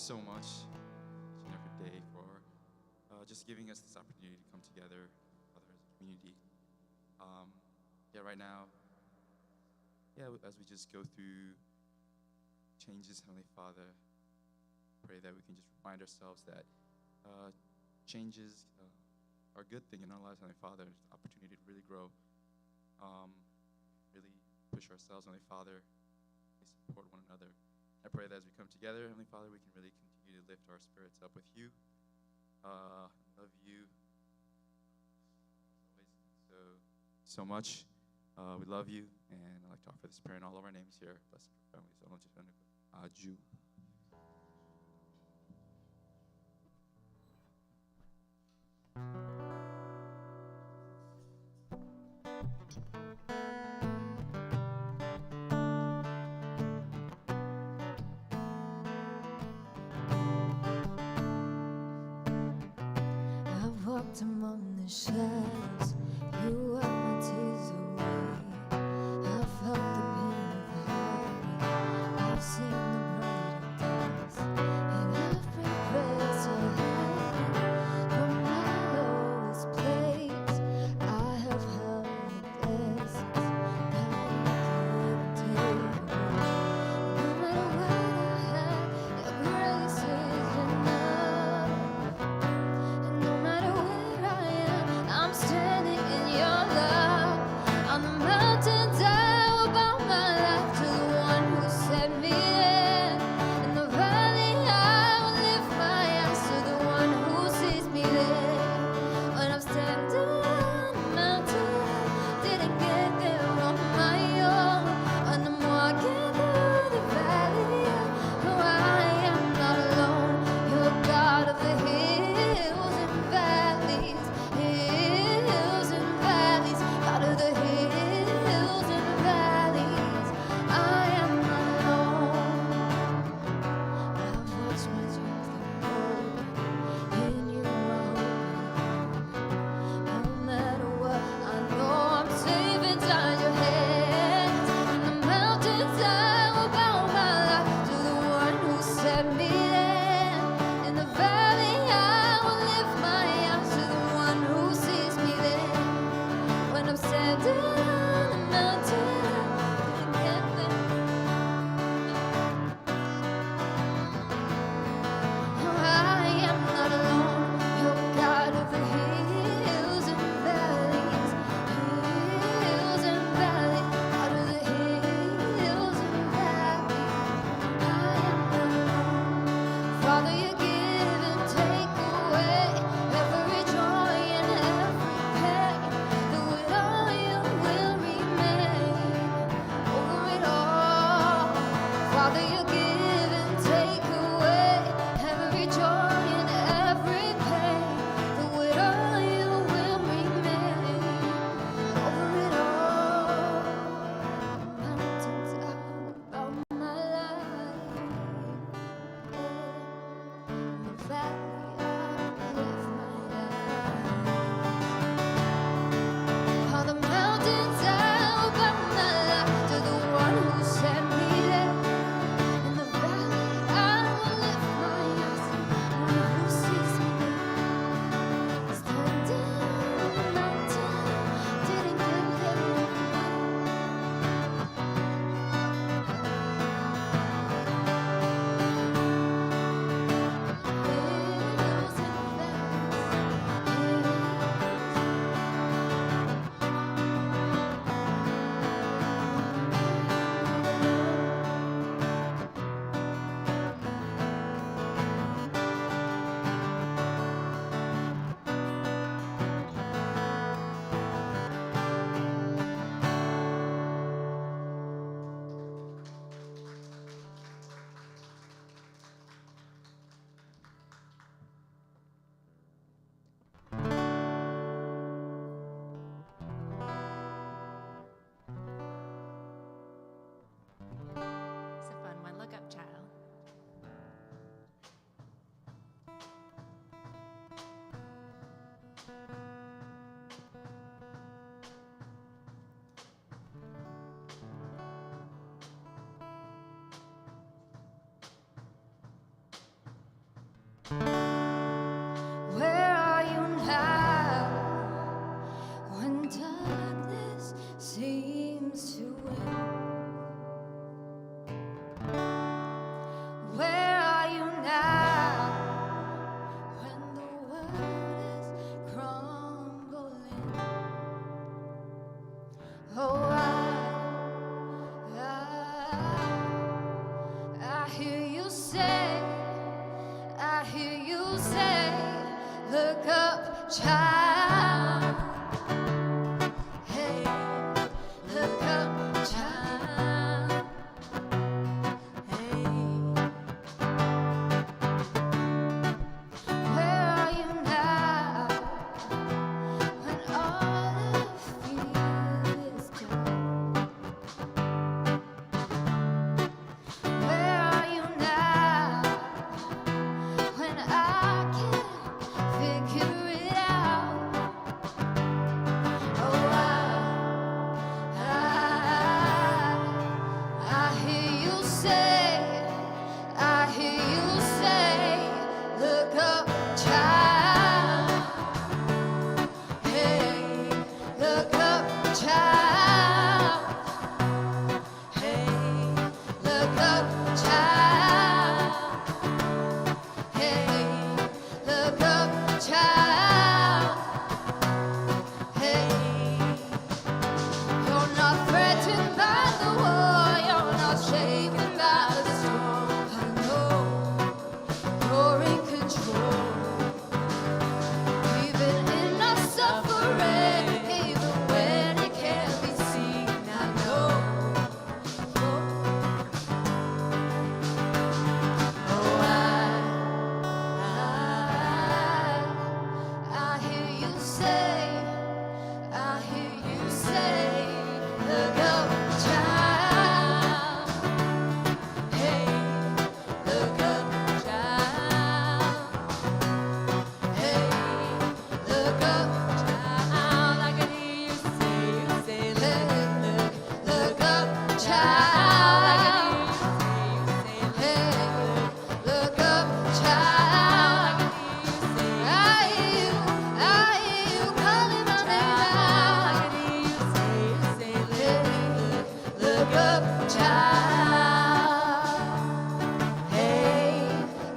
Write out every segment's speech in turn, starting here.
so much each and every day for just giving us this opportunity to come together, Father, as a community. Right now, as we just go through changes, Heavenly Father, pray that we can just remind ourselves that changes are a good thing in our lives, Heavenly Father. It's an opportunity to really grow, really push ourselves, Heavenly Father, really support one another. I pray that as we come together, Heavenly Father, we can really continue to lift our spirits up with you. Love you so much. We love you, and I'd like to offer this prayer in all of our names here. Bless our families. Aju. I've walked among the shadows, you wiped my tears away. I've felt the pain of heartache, I've seen the brighter days, and I've prayed prayers to heaven from my lowest place. I have held the blessings that you give and take away. No matter what I have, your grace is enough. And no matter where I am, I'm standing in your love. On the mountains I will bow my life to the one who set me there. In the valley I will lift my eyes to the one who sees me there. When I'm standing on the mountain, I didn't get there on my own. When I'm walking through the valley, oh, I am not alone. You're God of the hills and valleys, hills and valleys, God of the hills and valleys. I am not alone. I've watched my dreams get broken. In you I hope. No matter what, I know I'm safe inside your hands. On the mountains I will bow my life to the one who set me there. In the valley I will lift my eyes to the one who sees me there. When I'm standing on the mountain, I didn't get there. I am not alone. You're God of the hills and valleys, hills and valleys, God of the hills and valleys. I am not alone. Father, you give and take away every joy and every pain. Through it all, you will remain over it all. Father, you give and take away every joy and every pain. Through it all, you will remain over it all. Mountains out of my life. Where are you now when darkness seems to win? Where are you now when the world is crumbling? Oh, I hear you say, I hear you say, look up, child. Hey, look up, child. Hey, where are you now when all of fear is done? Where are you now when I can't figure it out? Oh, I hear you say, I hear you say, look up, child. Hey, look up, child. Hey, look up, child. Hey, look up, child. Hey, you're not threatened by the war, you're not shaken by the storm. I know you're in control, even in our suffering, even when it can't be seen. I know. Oh, I hear you say, I hear you say, look up, child. Hey, look up, child. Hey, look up, child. I can hear you say, look up, child. I can hear you say, look up, child. I hear you calling my name now. Look up, child. Hey,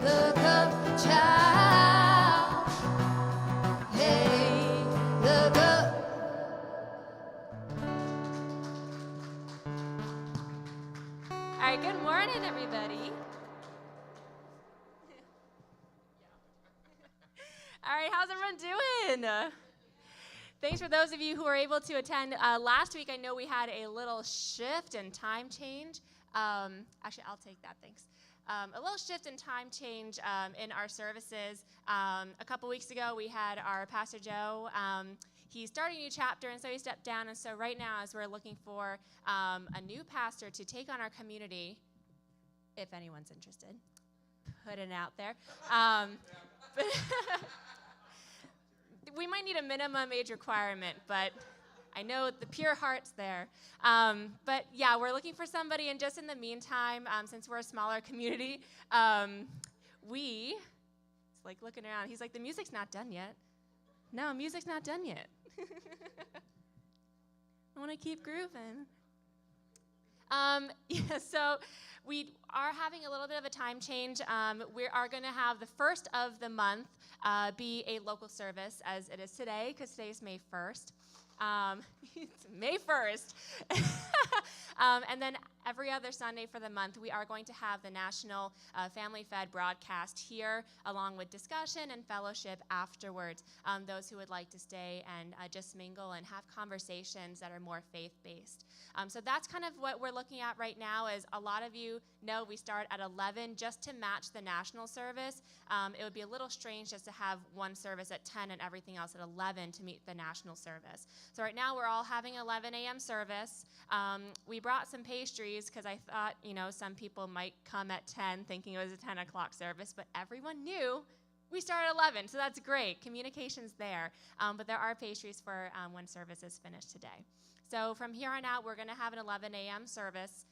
look up, child. Hey, look up. All right, good morning, everybody. All right, how's everyone doing? Thanks for those of you who were able to attend. Last week, I know we had a little shift and time change. Actually, I'll take that, thanks. A little shift in time change in our services. A couple weeks ago, we had our Pastor Joe. He's starting a new chapter, and so he stepped down. And so right now, as we're looking for a new pastor to take on our community, if anyone's interested, put it out there. We might need a minimum age requirement, but I know the pure heart's there. But yeah, we're looking for somebody, and just in the meantime, since we're a smaller community, it's like looking around, he's like, the music's not done yet. No, music's not done yet. I want to keep grooving. So we are having a little bit of a time change. We are going to have the first of the month be a local service, as it is today, because today is May 1st. It's May 1st. And then every other Sunday for the month, we are going to have the National Family Fed broadcast here, along with discussion and fellowship afterwards. Those who would like to stay and just mingle and have conversations that are more faith-based. So that's kind of what we're looking at right now. As a lot of you know, we start at 11 just to match the national service. It would be a little strange just to have one service at 10 and everything else at 11 to meet the national service. So right now we're all having 11 a.m. service. We brought some pastries because I thought, some people might come at 10 thinking it was a 10 o'clock service, but everyone knew we start at 11, so that's great. Communication's there. But there are pastries for when service is finished today. So from here on out, we're going to have an 11 a.m. service.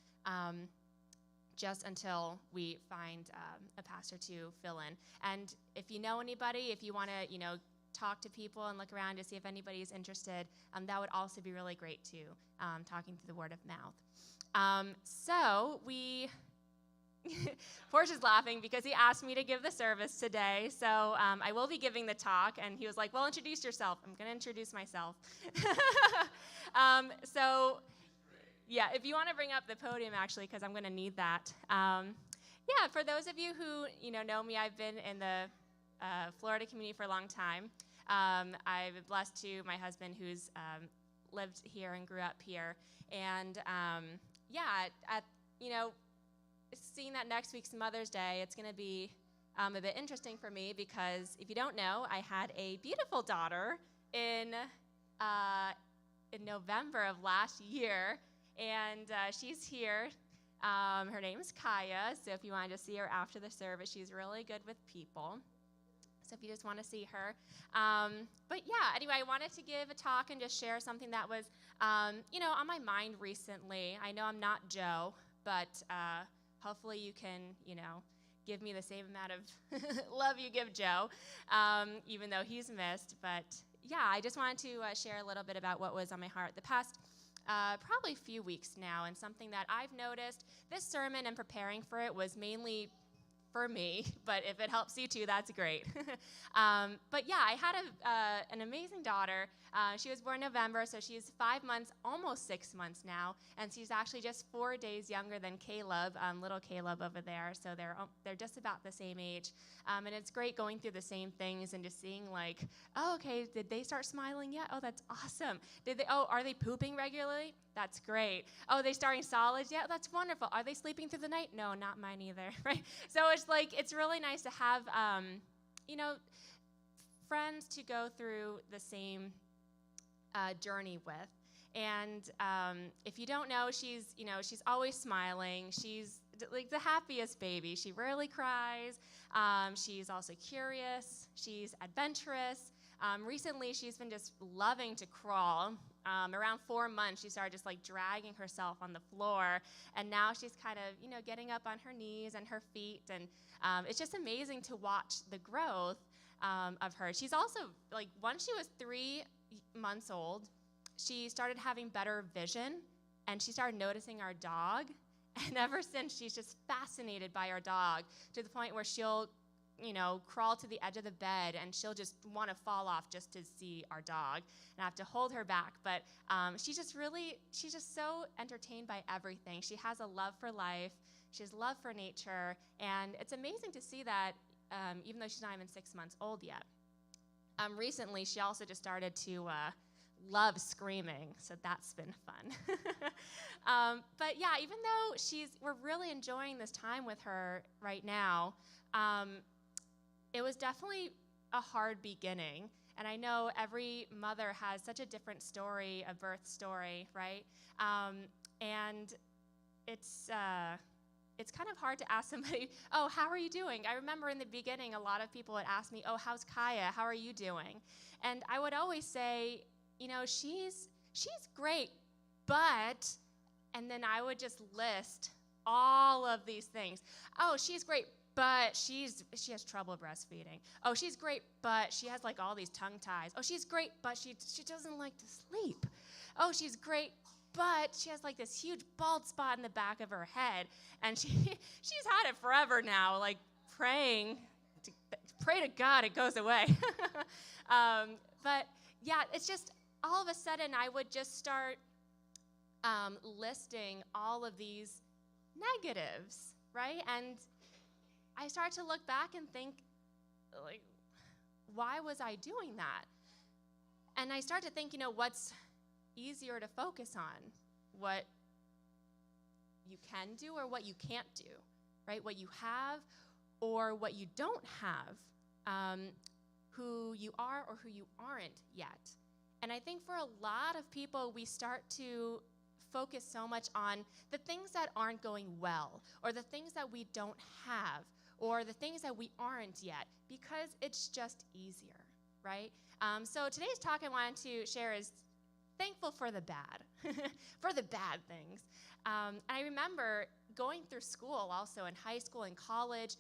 just until we find a pastor to fill in. And if you know anybody, if you want to, talk to people and look around to see if anybody's interested, that would also be really great too, talking through the word of mouth. So we, Portia's laughing because he asked me to give the service today. So I will be giving the talk, and he was like, well, introduce yourself. I'm going to introduce myself. Yeah, if you want to bring up the podium, actually, because I'm going to need that. Yeah, for those of you who know me, I've been in the Florida community for a long time. I've been blessed to my husband who's lived here and grew up here. And seeing that next week's Mother's Day, it's going to be a bit interesting for me because if you don't know, I had a beautiful daughter in November of last year. And she's here. Her name's Kaya, so if you want to just see her after the service, she's really good with people. So if you just want to see her. But yeah, anyway, I wanted to give a talk and just share something that was, on my mind recently. I know I'm not Joe, but hopefully you can, give me the same amount of love you give Joe, even though he's missed. But yeah, I just wanted to share a little bit about what was on my heart the past probably a few weeks now, and something that I've noticed. This sermon and preparing for it was mainly for me, but if it helps you too, that's great. But yeah, I had an amazing daughter. She was born in November, so she's 5 months, almost 6 months now, and she's actually just 4 days younger than Caleb, little Caleb over there. So they're just about the same age, and it's great going through the same things and just seeing like, oh, okay, did they start smiling yet? Oh, that's awesome. Are they pooping regularly? That's great. Oh, they starting solids? Yeah, that's wonderful. Are they sleeping through the night? No, not mine either, right? So it's really nice to have, friends to go through the same journey with. And if you don't know, she's always smiling. She's like the happiest baby. She rarely cries. She's also curious. She's adventurous. Recently, she's been just loving to crawl. Around 4 months, she started just like dragging herself on the floor, and now she's kind of, getting up on her knees and her feet, and it's just amazing to watch the growth of her. She's also, like, once she was 3 months old, she started having better vision, and she started noticing our dog, and ever since, she's just fascinated by our dog to the point where she'll crawl to the edge of the bed, and she'll just want to fall off just to see our dog. And I have to hold her back. But she's just so entertained by everything. She has a love for life. She has love for nature. And it's amazing to see that even though she's not even 6 months old yet. Recently, she also just started to love screaming. So that's been fun. But yeah, even though we're really enjoying this time with her right now, it was definitely a hard beginning, and I know every mother has such a different story, a birth story, right? And it's kind of hard to ask somebody, oh, how are you doing? I remember in the beginning, a lot of people would ask me, oh, how's Kaya? How are you doing? And I would always say, she's great, but, and then I would just list all of these things. Oh, she's great, but she has trouble breastfeeding. Oh, she's great, but she has like all these tongue ties. Oh, she's great, but she doesn't like to sleep. Oh, she's great, but she has like this huge bald spot in the back of her head, and she's had it forever now, like pray to God it goes away. But yeah, it's just all of a sudden I would just start listing all of these negatives, right? And I start to look back and think, like, why was I doing that? And I start to think, what's easier to focus on? What you can do or what you can't do, right? What you have or what you don't have, who you are or who you aren't yet. And I think for a lot of people, we start to focus so much on the things that aren't going well, or the things that we don't have, or the things that we aren't yet, because it's just easier, right? So today's talk I wanted to share is thankful for the bad, for the bad things. And I remember going through school also in high school and college,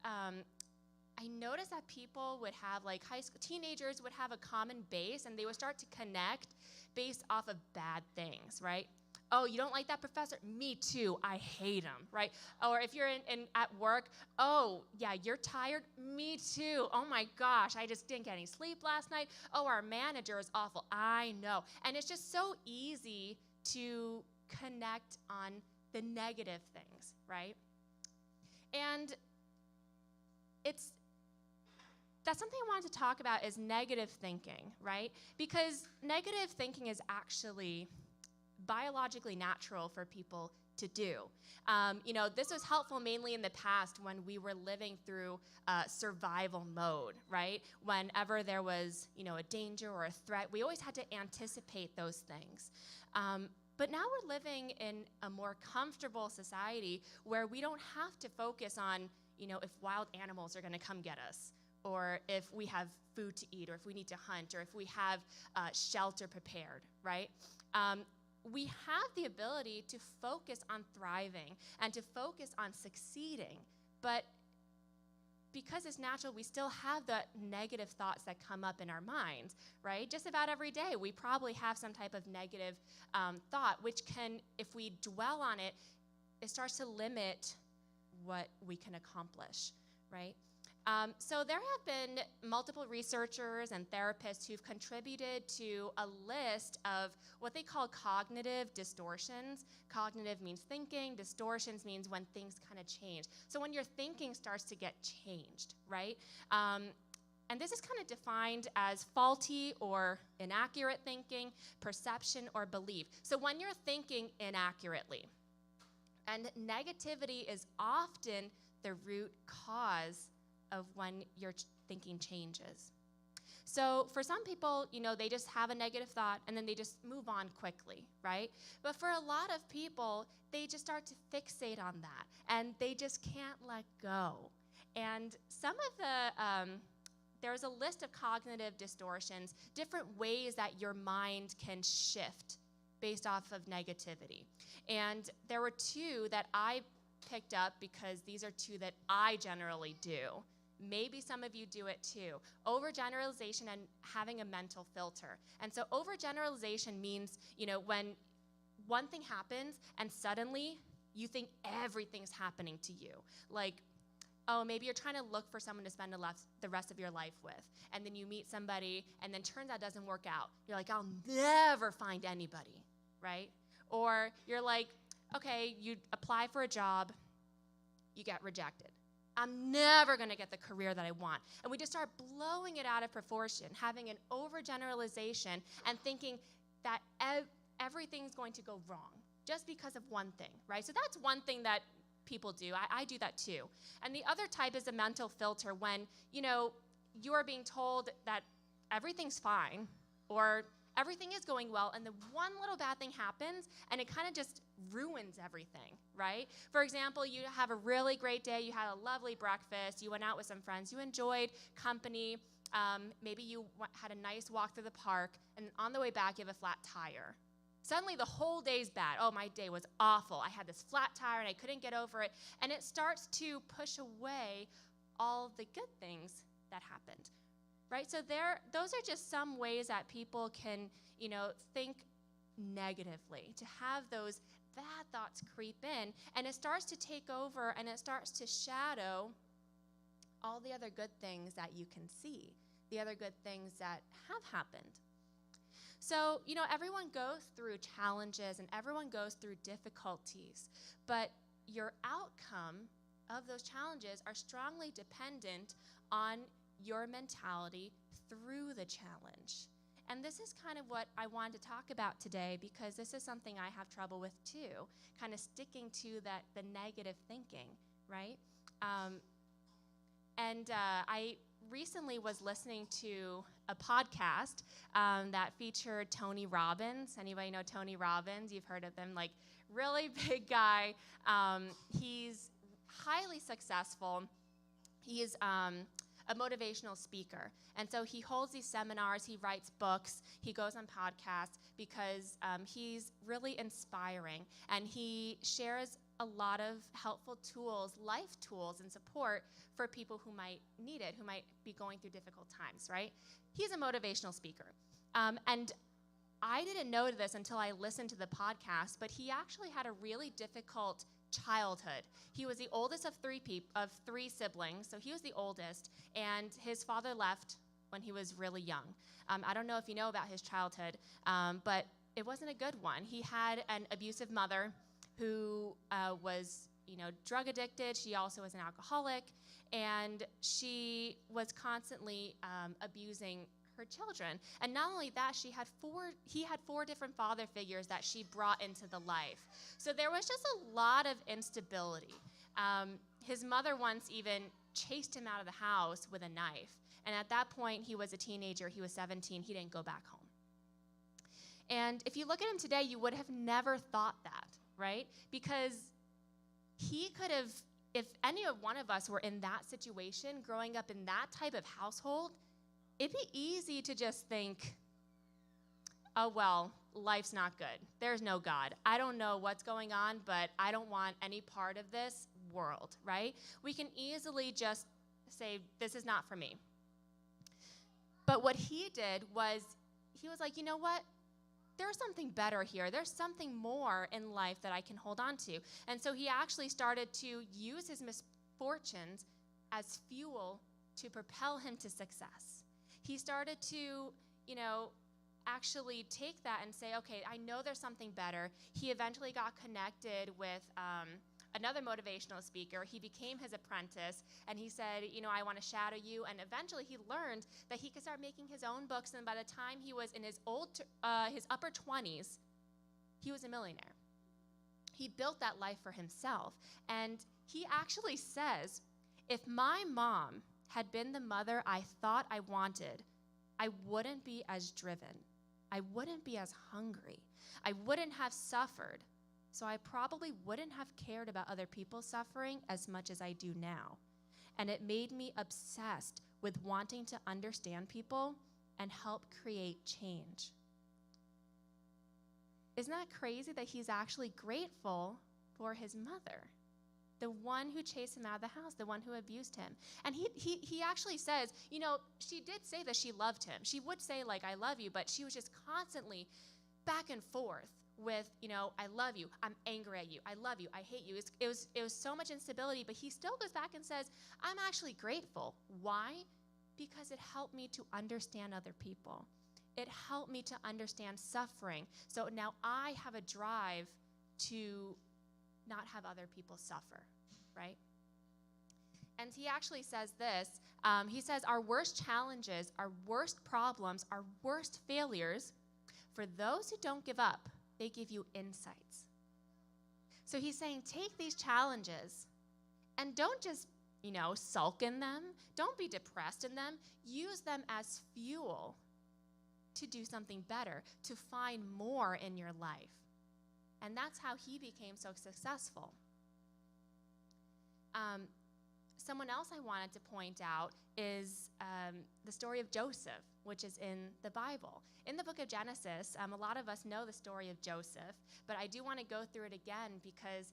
I noticed that people would have, like high school teenagers would have a common base, and they would start to connect based off of bad things, right? Oh, you don't like that professor? Me too. I hate him, right? Or if you're at work, oh, yeah, you're tired? Me too. Oh my gosh, I just didn't get any sleep last night. Oh, our manager is awful. I know. And it's just so easy to connect on the negative things, right? And that's something I wanted to talk about is negative thinking, right? Because negative thinking is actually biologically natural for people to do. This was helpful mainly in the past when we were living through survival mode, right? Whenever there was, a danger or a threat, we always had to anticipate those things. But now we're living in a more comfortable society where we don't have to focus on, if wild animals are going to come get us, or if we have food to eat, or if we need to hunt, or if we have shelter prepared, right? We have the ability to focus on thriving and to focus on succeeding, but because it's natural, we still have the negative thoughts that come up in our minds, right? Just about every day, we probably have some type of negative thought, which can, if we dwell on it, it starts to limit what we can accomplish, right? So there have been multiple researchers and therapists who've contributed to a list of what they call cognitive distortions. Cognitive means thinking, distortions means when things kind of change. So when your thinking starts to get changed, right? And this is kind of defined as faulty or inaccurate thinking, perception, or belief. So when you're thinking inaccurately, and negativity is often the root cause of when your thinking changes. So for some people, they just have a negative thought and then they just move on quickly, right? But for a lot of people, they just start to fixate on that and they just can't let go. And some of the, there's a list of cognitive distortions, different ways that your mind can shift based off of negativity. And there were two that I picked up because these are two that I generally do. Maybe some of you do it too. Overgeneralization and having a mental filter. And so overgeneralization means, when one thing happens and suddenly you think everything's happening to you. Like, oh, maybe you're trying to look for someone to spend the rest of your life with. And then you meet somebody and then turns out it doesn't work out. You're like, I'll never find anybody, right? Or you're like, okay, you apply for a job, you get rejected. I'm never going to get the career that I want. And we just start blowing it out of proportion, having an overgeneralization and thinking that everything's going to go wrong just because of one thing, right? So that's one thing that people do. I do that too. And the other type is a mental filter when, you are being told that everything's fine or everything is going well, and then one little bad thing happens, and it kind of just ruins everything, right? For example, you have a really great day, you had a lovely breakfast, you went out with some friends, you enjoyed company, maybe you had a nice walk through the park, and on the way back, you have a flat tire. Suddenly, the whole day's bad. Oh, my day was awful. I had this flat tire, and I couldn't get over it, and it starts to push away all the good things that happened. Right, so those are just some ways that people can, think negatively, to have those bad thoughts creep in, and it starts to take over, and it starts to shadow all the other good things that you can see, the other good things that have happened. So, everyone goes through challenges, and everyone goes through difficulties, but your outcome of those challenges are strongly dependent on your mentality through the challenge. And this is kind of what I wanted to talk about today, because this is something I have trouble with too, kind of sticking to the negative thinking, right? I recently was listening to a podcast that featured Tony Robbins. Anybody know Tony Robbins? You've heard of him, like really big guy. He's highly successful. He's a motivational speaker. And so he holds these seminars, he writes books, he goes on podcasts because he's really inspiring. And he shares a lot of helpful tools, life tools and support for people who might need it, who might be going through difficult times, right? He's a motivational speaker. And I didn't know this until I listened to the podcast, but he actually had a really difficult childhood. He was the oldest of three siblings, so he was the oldest, and his father left when he was really young. I don't know if you know about his childhood, but it wasn't a good one. He had an abusive mother who was, drug addicted. She also was an alcoholic, and she was constantly abusing her children. And not only that, he had four different father figures that she brought into the life. So there was just a lot of instability. His mother once even chased him out of the house with a knife. And at that point, he was a teenager. He was 17. He didn't go back home. And if you look at him today, you would have never thought that, right? Because he could have, if any of one of us were in that situation, growing up in that type of household, it'd be easy to just think, oh, well, life's not good. There's no God. I don't know what's going on, but I don't want any part of this world, right? We can easily just say, this is not for me. But what he did was, he was like, you know what? There's something better here. There's something more in life that I can hold on to. And so he actually started to use his misfortunes as fuel to propel him to success. He started to, actually take that and say, okay, I know there's something better. He eventually got connected with another motivational speaker. He became his apprentice, and he said, I want to shadow you. And eventually he learned that he could start making his own books, and by the time he was in his upper 20s, he was a millionaire. He built that life for himself. And he actually says, if my mom had been the mother I thought I wanted, I wouldn't be as driven. I wouldn't be as hungry. I wouldn't have suffered. So I probably wouldn't have cared about other people's suffering as much as I do now. And it made me obsessed with wanting to understand people and help create change. Isn't that crazy that he's actually grateful for his mother? The one who chased him out of the house, the one who abused him. And he actually says, she did say that she loved him. She would say, I love you, but she was just constantly back and forth with, I love you, I'm angry at you, I love you, I hate you. It was so much instability, but he still goes back and says, I'm actually grateful. Why? Because it helped me to understand other people. It helped me to understand suffering. So now I have a drive to not have other people suffer, right? And he actually says this. He says, our worst challenges, our worst problems, our worst failures, for those who don't give up, they give you insights. So he's saying, take these challenges and don't just, sulk in them. Don't be depressed in them. Use them as fuel to do something better, to find more in your life. And that's how he became so successful. Someone else I wanted to point out is the story of Joseph, which is in the Bible. In the book of Genesis, a lot of us know the story of Joseph, but I do want to go through it again because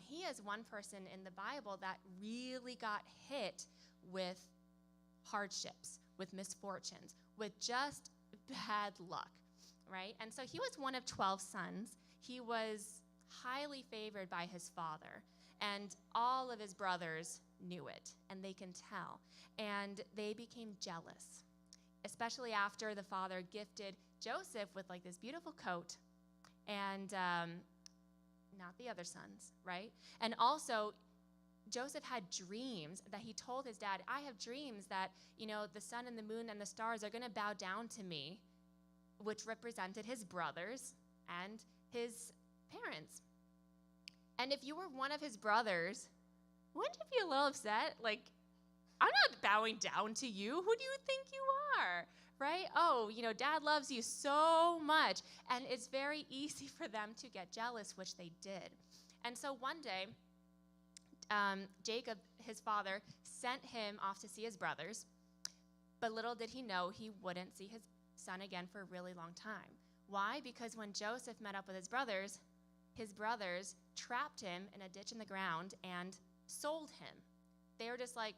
he is one person in the Bible that really got hit with hardships, with misfortunes, with just bad luck, right? And so he was one of 12 sons. He was highly favored by his father, and all of his brothers knew it, and they can tell. And they became jealous, especially after the father gifted Joseph with this beautiful coat, and not the other sons, right? And also, Joseph had dreams that he told his dad, I have dreams that, the sun and the moon and the stars are going to bow down to me, which represented his brothers and his parents. And if you were one of his brothers, wouldn't you be a little upset? I'm not bowing down to you. Who do you think you are? Right? Oh, dad loves you so much. And it's very easy for them to get jealous, which they did. And so one day, Jacob, his father, sent him off to see his brothers. But little did he know he wouldn't see his son again for a really long time. Why? Because when Joseph met up with his brothers, his brothers trapped him in a ditch in the ground and sold him. They were just like,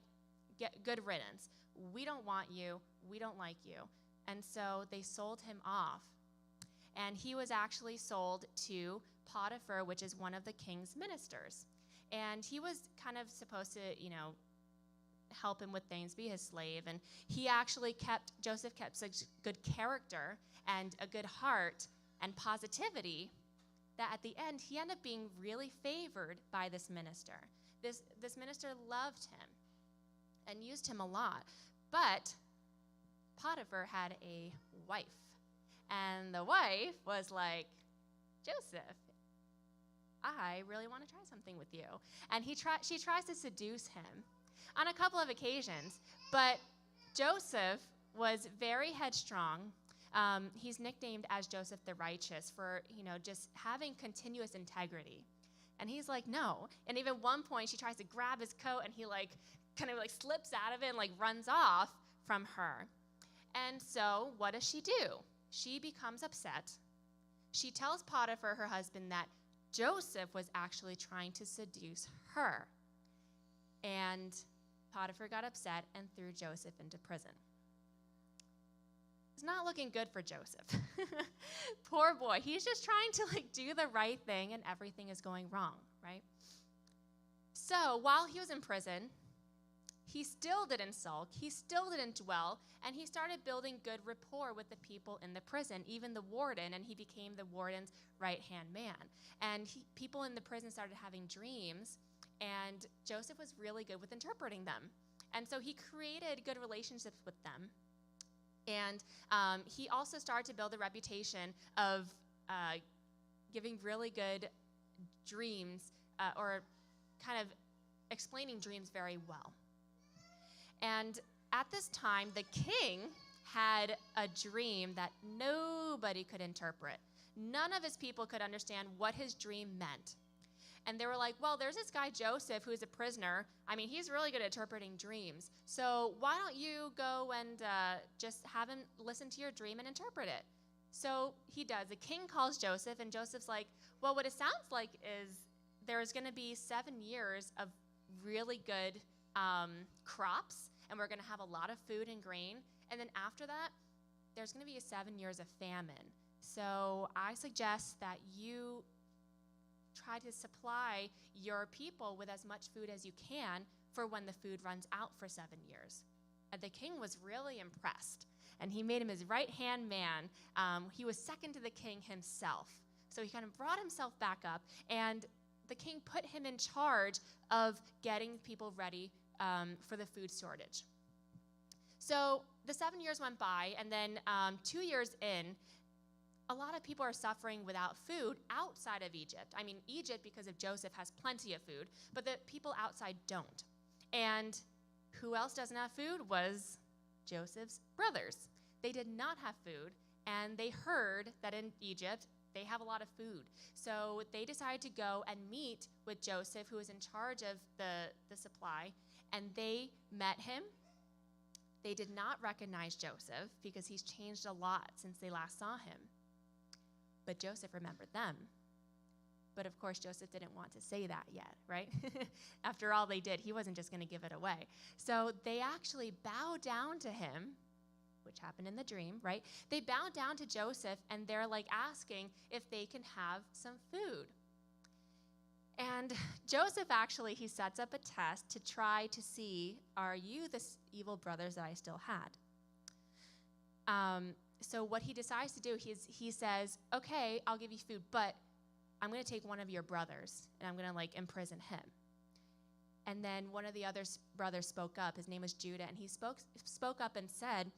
good riddance. We don't want you. We don't like you. And so they sold him off. And he was actually sold to Potiphar, which is one of the king's ministers. And he was kind of supposed to, help him with things, be his slave. And Joseph kept such good character and a good heart and positivity that at the end, he ended up being really favored by this minister. This minister loved him and used him a lot. But Potiphar had a wife. And the wife was like, Joseph, I really want to try something with you. And she tries to seduce him on a couple of occasions. But Joseph was very headstrong. He's nicknamed as Joseph the Righteous for, just having continuous integrity. And he's like, no. And even one point, she tries to grab his coat, and he kind of slips out of it and runs off from her. And so what does she do? She becomes upset. She tells Potiphar, her husband, that Joseph was actually trying to seduce her. And Potiphar got upset and threw Joseph into prison. It's not looking good for Joseph. Poor boy. He's just trying to do the right thing, and everything is going wrong, right? So while he was in prison, he still didn't sulk, he still didn't dwell, and he started building good rapport with the people in the prison, even the warden, and he became the warden's right-hand man. And people in the prison started having dreams, and Joseph was really good with interpreting them. And so he created good relationships with them. And he also started to build a reputation of giving really good dreams or kind of explaining dreams very well. And at this time, the king had a dream that nobody could interpret. None of his people could understand what his dream meant. And they were like, well, there's this guy Joseph who's a prisoner. I mean, he's really good at interpreting dreams. So why don't you go and just have him listen to your dream and interpret it? So he does. The king calls Joseph, and Joseph's like, well, what it sounds like is there's going to be 7 years of really good crops, and we're going to have a lot of food and grain. And then after that, there's going to be 7 years of famine. So I suggest that you try to supply your people with as much food as you can for when the food runs out for 7 years. And the king was really impressed, and he made him his right-hand man. He was second to the king himself. So he kind of brought himself back up, and the king put him in charge of getting people ready for the food shortage. So the 7 years went by, and then 2 years in, a lot of people are suffering without food outside of Egypt. I mean, Egypt, because of Joseph, has plenty of food, but the people outside don't. And who else doesn't have food was Joseph's brothers. They did not have food, and they heard that in Egypt, they have a lot of food. So they decided to go and meet with Joseph, who was in charge of the supply, and they met him. They did not recognize Joseph because he's changed a lot since they last saw him. But Joseph remembered them. But of course, Joseph didn't want to say that yet, right? After all they did, he wasn't just going to give it away. So they actually bowed down to him, which happened in the dream, right? They bowed down to Joseph, and they're asking if they can have some food. And Joseph actually, he sets up a test to try to see, are you the evil brothers that I still had? So what he decides to do, he says, okay, I'll give you food, but I'm going to take one of your brothers, and I'm going to imprison him. And then one of the other brothers spoke up. His name was Judah, and he spoke up and said,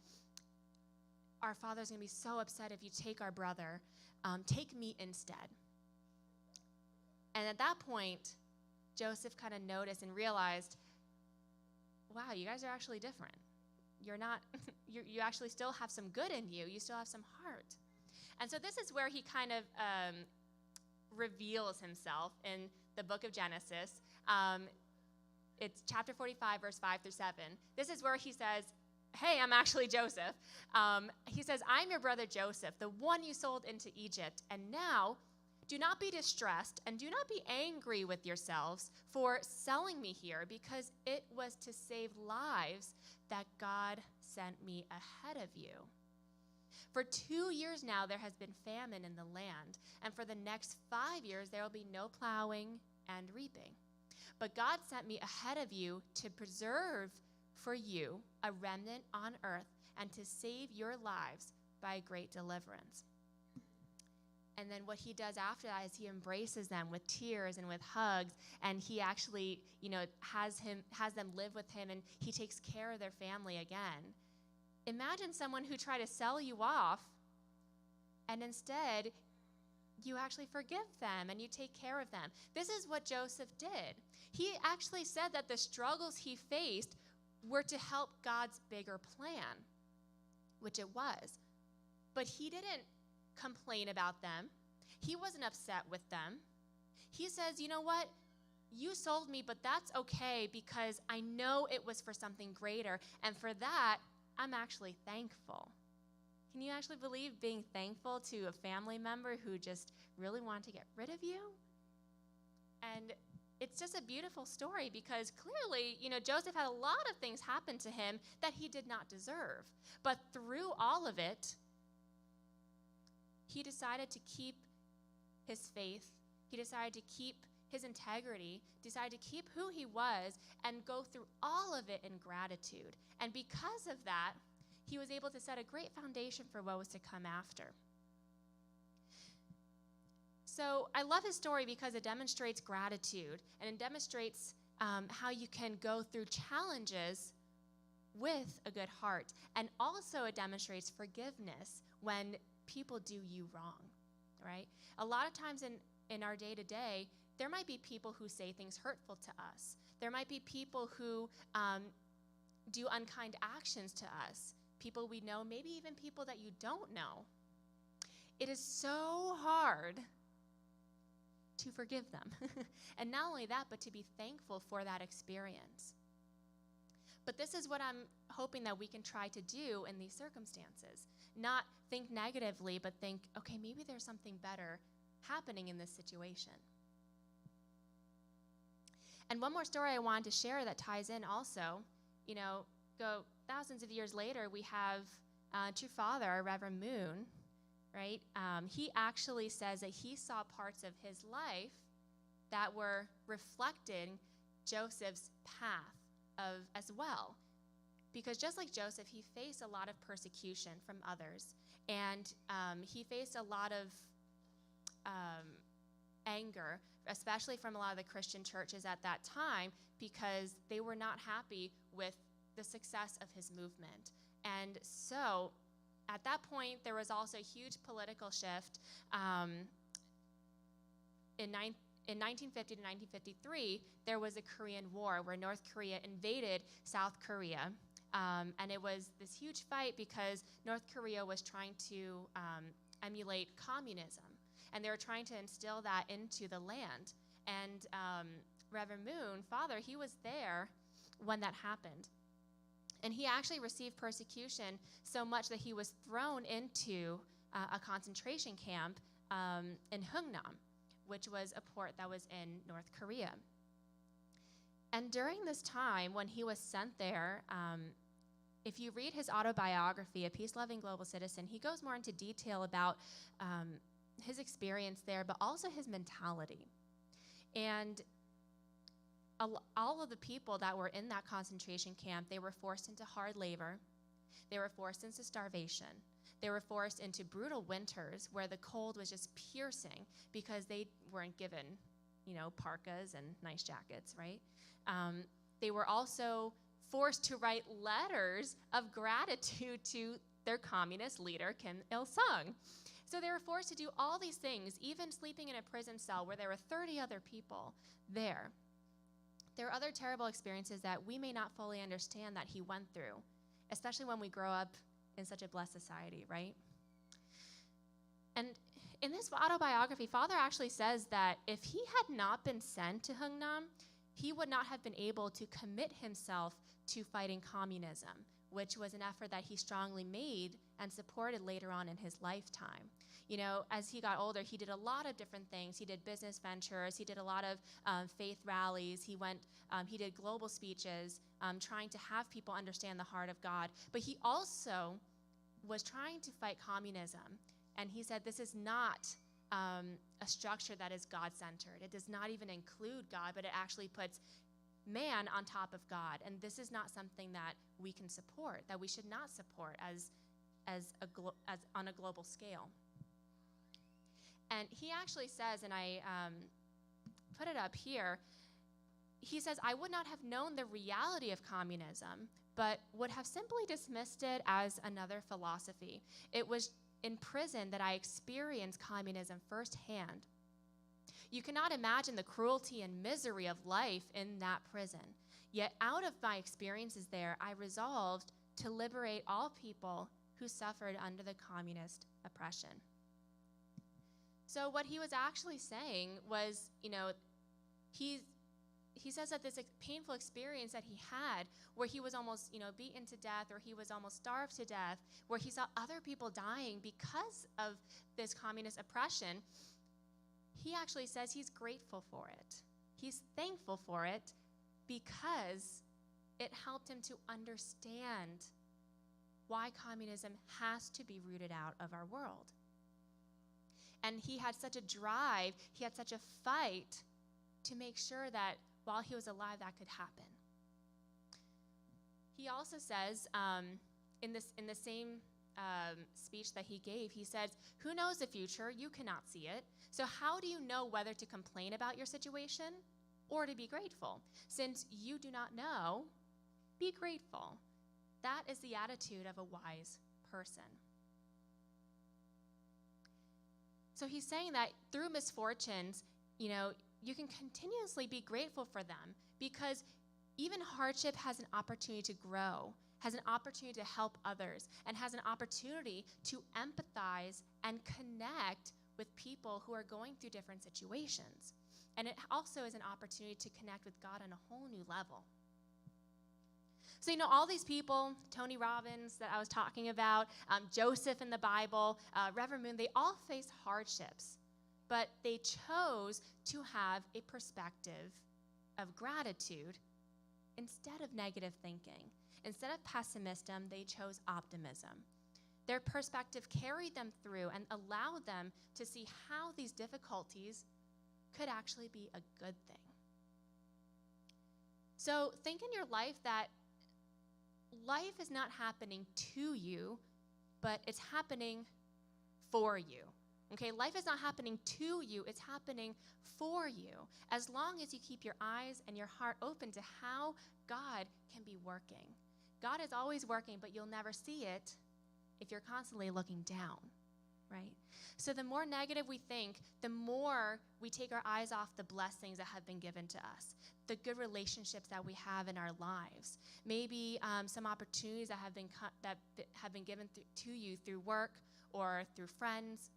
our father's going to be so upset if you take our brother. Take me instead. And at that point, Joseph kind of noticed and realized, wow, you guys are actually different. You're not, you actually still have some good in you. You still have some heart. And so this is where he kind of reveals himself in the book of Genesis. It's chapter 45, verse 5 through 7. This is where he says, hey, I'm actually Joseph. He says, I'm your brother Joseph, the one you sold into Egypt. And now, do not be distressed and do not be angry with yourselves for selling me here, because it was to save lives that God sent me ahead of you. For 2 years now, there has been famine in the land, and for the next 5 years, there will be no plowing and reaping. But God sent me ahead of you to preserve for you a remnant on earth and to save your lives by great deliverance. And then what he does after that is he embraces them with tears and with hugs, and he actually, has them live with him, and he takes care of their family again. Imagine someone who tried to sell you off, and instead you actually forgive them and you take care of them. This is what Joseph did. He actually said that the struggles he faced were to help God's bigger plan, which it was. But he didn't complain about them. He wasn't upset with them. He says, you know what? You sold me, but that's okay because I know it was for something greater. And for that, I'm actually thankful. Can you actually believe being thankful to a family member who just really wanted to get rid of you? And it's just a beautiful story because clearly, Joseph had a lot of things happen to him that he did not deserve. But through all of it, he decided to keep his faith. He decided to keep his integrity, decided to keep who he was, and go through all of it in gratitude. And because of that, he was able to set a great foundation for what was to come after. So I love his story because it demonstrates gratitude, and it demonstrates how you can go through challenges with a good heart. And also it demonstrates forgiveness when people do you wrong, right? A lot of times in our day-to-day, there might be people who say things hurtful to us. There might be people who do unkind actions to us, people we know, maybe even people that you don't know. It is so hard to forgive them. And not only that, but to be thankful for that experience. But this is what I'm hoping that we can try to do in these circumstances. Not think negatively, but think, okay, maybe there's something better happening in this situation. And one more story I wanted to share that ties in also, go thousands of years later, we have true father, Reverend Moon, right? He actually says that he saw parts of his life that were reflecting Joseph's path as well. Because just like Joseph, he faced a lot of persecution from others. And he faced a lot of anger, especially from a lot of the Christian churches at that time, because they were not happy with the success of his movement. And so at that point, there was also a huge political shift. In 1950 to 1953, there was a Korean War where North Korea invaded South Korea. And it was this huge fight because North Korea was trying to emulate communism. And they were trying to instill that into the land. And Reverend Moon, father, he was there when that happened. And he actually received persecution so much that he was thrown into a concentration camp in Hungnam, which was a port that was in North Korea. And during this time, when he was sent there, if you read his autobiography, A Peace-Loving Global Citizen, he goes more into detail about his experience there, but also his mentality. And all of the people that were in that concentration camp, they were forced into hard labor. They were forced into starvation. They were forced into brutal winters where the cold was just piercing because they weren't given, parkas and nice jackets, right? They were also forced to write letters of gratitude to their communist leader, Kim Il-sung. So they were forced to do all these things, even sleeping in a prison cell where there were 30 other people there. There are other terrible experiences that we may not fully understand that he went through, especially when we grow up in such a blessed society, right? And in this autobiography, Father actually says that if he had not been sent to Hungnam, he would not have been able to commit himself to fighting communism, which was an effort that he strongly made and supported later on in his lifetime. You know, as he got older, he did a lot of different things. He did business ventures. He did a lot of faith rallies. He did global speeches, trying to have people understand the heart of God. But he also was trying to fight communism. And he said, this is not a structure that is God-centered. It does not even include God, but it actually puts man on top of God. And this is not something that we can support, that we should not support as on a global scale. And he actually says, and I put it up here, he says, I would not have known the reality of communism, but would have simply dismissed it as another philosophy. It was in prison that I experienced communism firsthand. You cannot imagine the cruelty and misery of life in that prison. Yet out of my experiences there, I resolved to liberate all people who suffered under the communist oppression. So what he was actually saying was, you know, he says that this painful experience that he had, where he was almost, you know, beaten to death, or he was almost starved to death, where he saw other people dying because of this communist oppression, he actually says he's grateful for it. He's thankful for it because it helped him to understand why communism has to be rooted out of our world. And he had such a drive, he had such a fight to make sure that while he was alive, that could happen. He also says, in the same speech that he gave, he says, who knows the future? You cannot see it. So how do you know whether to complain about your situation or to be grateful? Since you do not know, be grateful. That is the attitude of a wise person. So he's saying that through misfortunes, you know, you can continuously be grateful for them, because even hardship has an opportunity to grow, has an opportunity to help others, and has an opportunity to empathize and connect with people who are going through different situations. And it also is an opportunity to connect with God on a whole new level. So, you know, all these people, Tony Robbins that I was talking about, Joseph in the Bible, Reverend Moon, they all faced hardships, but they chose to have a perspective of gratitude instead of negative thinking. Instead of pessimism, they chose optimism. Their perspective carried them through and allowed them to see how these difficulties could actually be a good thing. So think in your life that life is not happening to you, but it's happening for you. Okay, life is not happening to you, it's happening for you. As long as you keep your eyes and your heart open to how God can be working. God is always working, but you'll never see it if you're constantly looking down, right? So the more negative we think, the more we take our eyes off the blessings that have been given to us, the good relationships that we have in our lives, maybe some opportunities that have been given to you through work or through friends.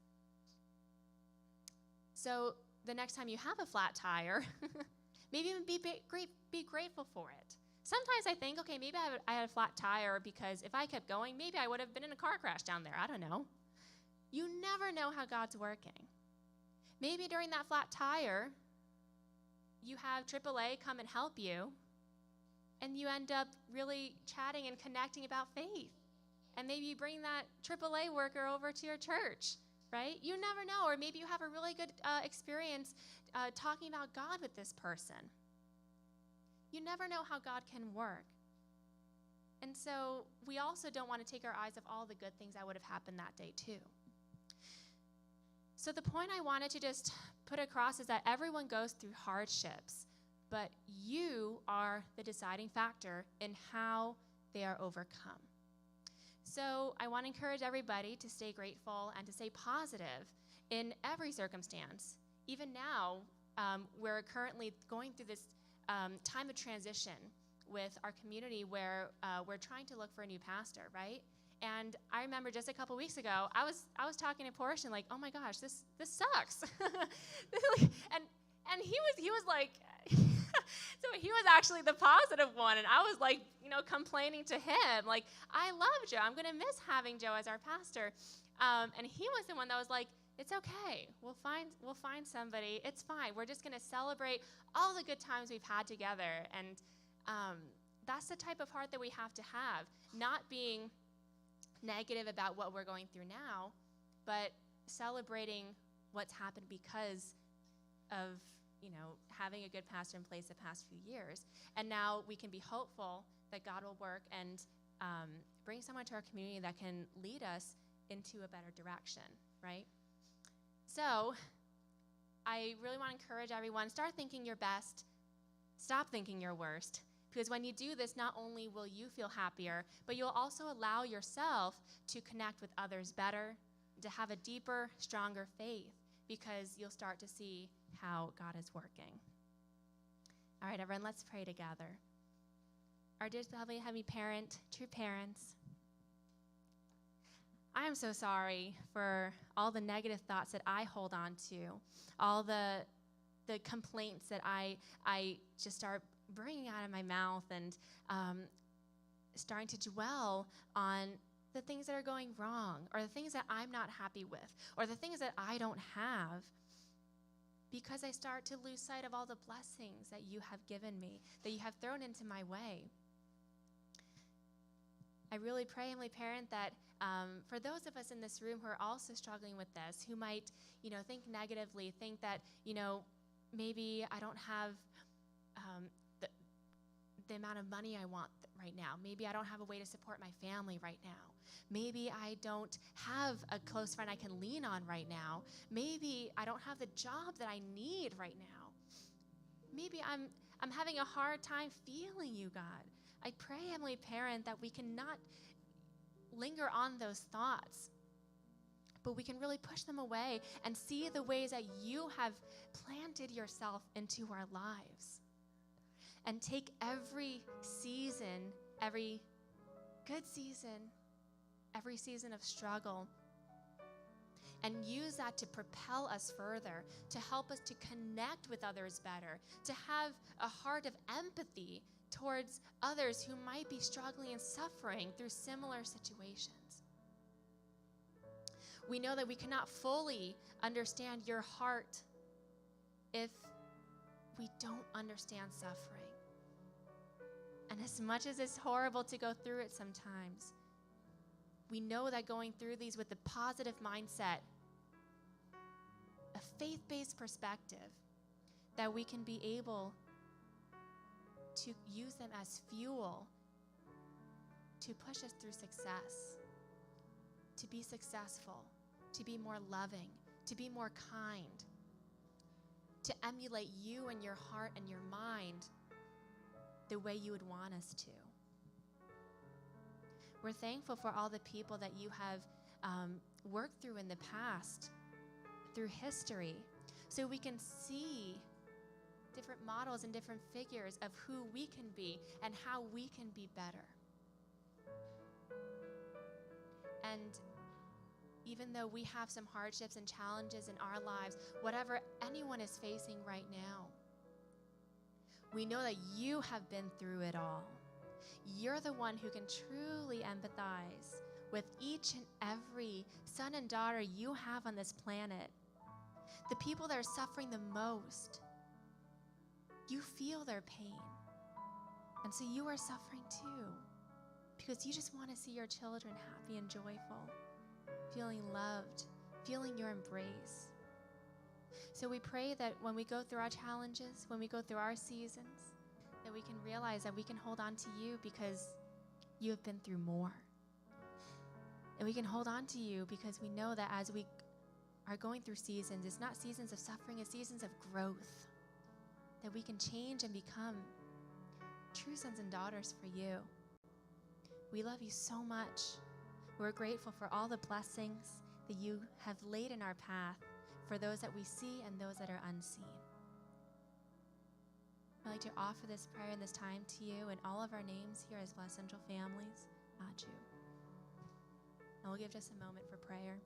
So the next time you have a flat tire, maybe even be grateful for it. Sometimes I think, okay, maybe I had a flat tire because if I kept going, maybe I would have been in a car crash down there. I don't know. You never know how God's working. Maybe during that flat tire, you have AAA come and help you, and you end up really chatting and connecting about faith. And maybe you bring that AAA worker over to your church, right? You never know. Or maybe you have a really good experience talking about God with this person. You never know how God can work. And so we also don't want to take our eyes off all the good things that would have happened that day too. So the point I wanted to just put across is that everyone goes through hardships, but you are the deciding factor in how they are overcome. So I want to encourage everybody to stay grateful and to stay positive in every circumstance. Even now, we're currently going through this time of transition with our community where we're trying to look for a new pastor, right? And I remember just a couple weeks ago, I was talking to Portia like, oh my gosh, this sucks. and he was like, So he was actually the positive one, and I was like, complaining to him, like, I love Joe. I'm going to miss having Joe as our pastor. And he was the one that was like, it's okay. We'll find somebody. It's fine. We're just going to celebrate all the good times we've had together. And that's the type of heart that we have to have, not being negative about what we're going through now, but celebrating what's happened because of having a good pastor in place the past few years. And now we can be hopeful that God will work and bring someone to our community that can lead us into a better direction, right? So I really want to encourage everyone, start thinking your best, stop thinking your worst. Because when you do this, not only will you feel happier, but you'll also allow yourself to connect with others better, to have a deeper, stronger faith, because you'll start to see how God is working. All right, everyone, let's pray together. Our dear Heavenly Parent, true parents, I am so sorry for all the negative thoughts that I hold on to, all the complaints that I just start bringing out of my mouth and starting to dwell on the things that are going wrong, or the things that I'm not happy with, or the things that I don't have, because I start to lose sight of all the blessings that you have given me, that you have thrown into my way. I really pray, Heavenly Parent, that for those of us in this room who are also struggling with this, who might, think negatively, think that, maybe I don't have the amount of money I want right now. Maybe I don't have a way to support my family right now. Maybe I don't have a close friend I can lean on right now. Maybe I don't have the job that I need right now. Maybe I'm having a hard time feeling you, God. I pray, Heavenly Parent, that we cannot linger on those thoughts, but we can really push them away and see the ways that you have planted yourself into our lives. And take every season, every good season, every season of struggle, and use that to propel us further, to help us to connect with others better, to have a heart of empathy towards others who might be struggling and suffering through similar situations. We know that we cannot fully understand your heart if we don't understand suffering. And as much as it's horrible to go through it sometimes, we know that going through these with a positive mindset, a faith-based perspective, that we can be able to use them as fuel to push us through success, to be successful, to be more loving, to be more kind, to emulate you and your heart and your mind the way you would want us to. We're thankful for all the people that you have worked through in the past, through history, so we can see different models and different figures of who we can be and how we can be better. And even though we have some hardships and challenges in our lives, whatever anyone is facing right now, we know that you have been through it all. You're the one who can truly empathize with each and every son and daughter you have on this planet. The people that are suffering the most, you feel their pain. And so you are suffering too, because you just want to see your children happy and joyful, feeling loved, feeling your embrace. So we pray that when we go through our challenges, when we go through our seasons, that we can realize that we can hold on to you because you have been through more. And we can hold on to you because we know that as we are going through seasons, it's not seasons of suffering, it's seasons of growth, that we can change and become true sons and daughters for you. We love you so much. We're grateful for all the blessings that you have laid in our path, for those that we see and those that are unseen. I'd like to offer this prayer and this time to you and all of our names here as Blessed Central families, Aju. And we'll give just a moment for prayer.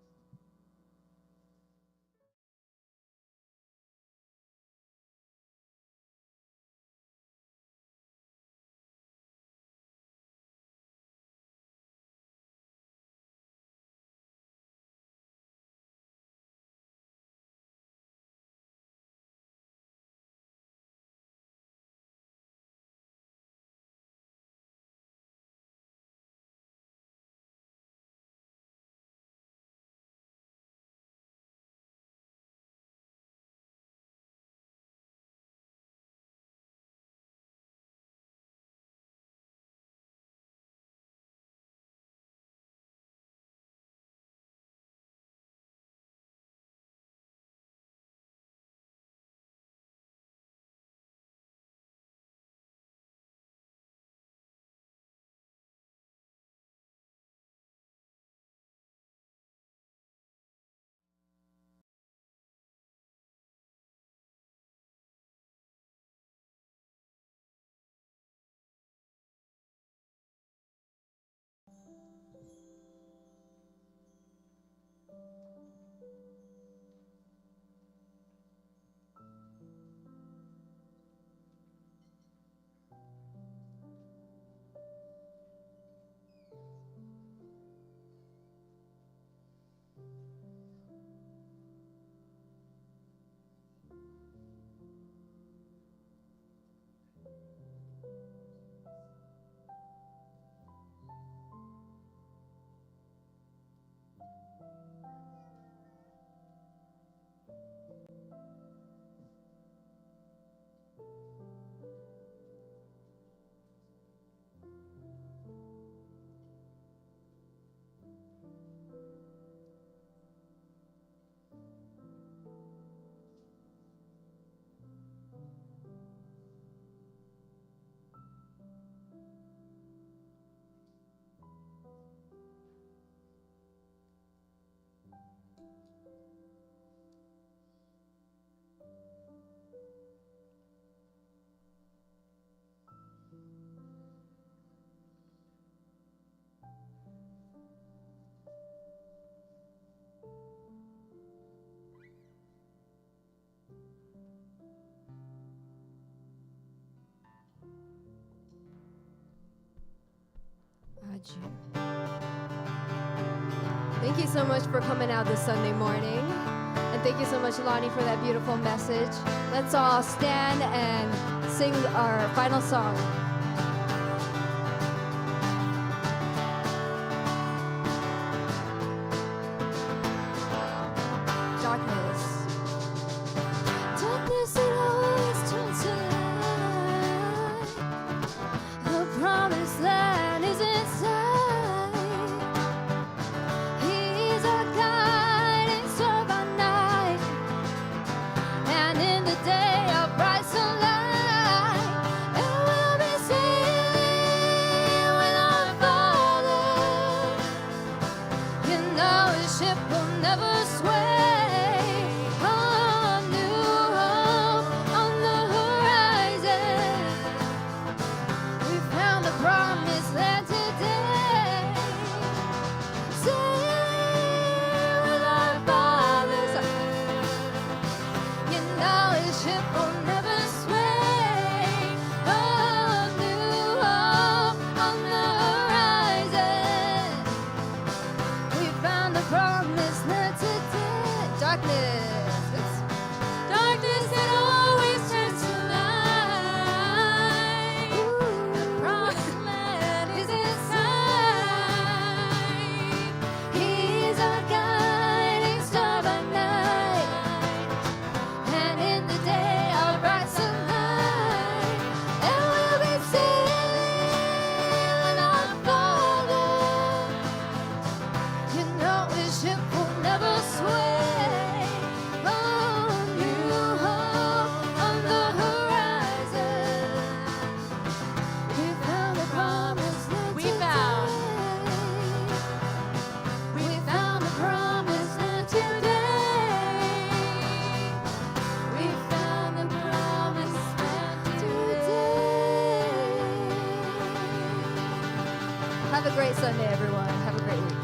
had you. Thank you so much for coming out this Sunday morning. And thank you so much, Leilani, for that beautiful message. Let's all stand and sing our final song. Darkness. Darkness, it always turns to light. The promised land is inside. He's a guiding star by night, and in the day a bright sunlight. And we'll be sailing with our Father. You know his ship will never sway. On new hope on the horizon. We found the promised land today. Sailing with our fathers. You know his ship will never sway. Oh, new hope on the horizon. We found the promised land today. Darkness. Darkness that always turns to light. The promised land is inside. He's our guiding star by night, and in the day our bright sunlight. And we'll be sailing with our Father. You know his ship will never sway. Oh, new hope on the horizon. We found the promised land We found. today. We found the promised land today. We found the promised land today. Have a great Sunday, everyone. Have a great week.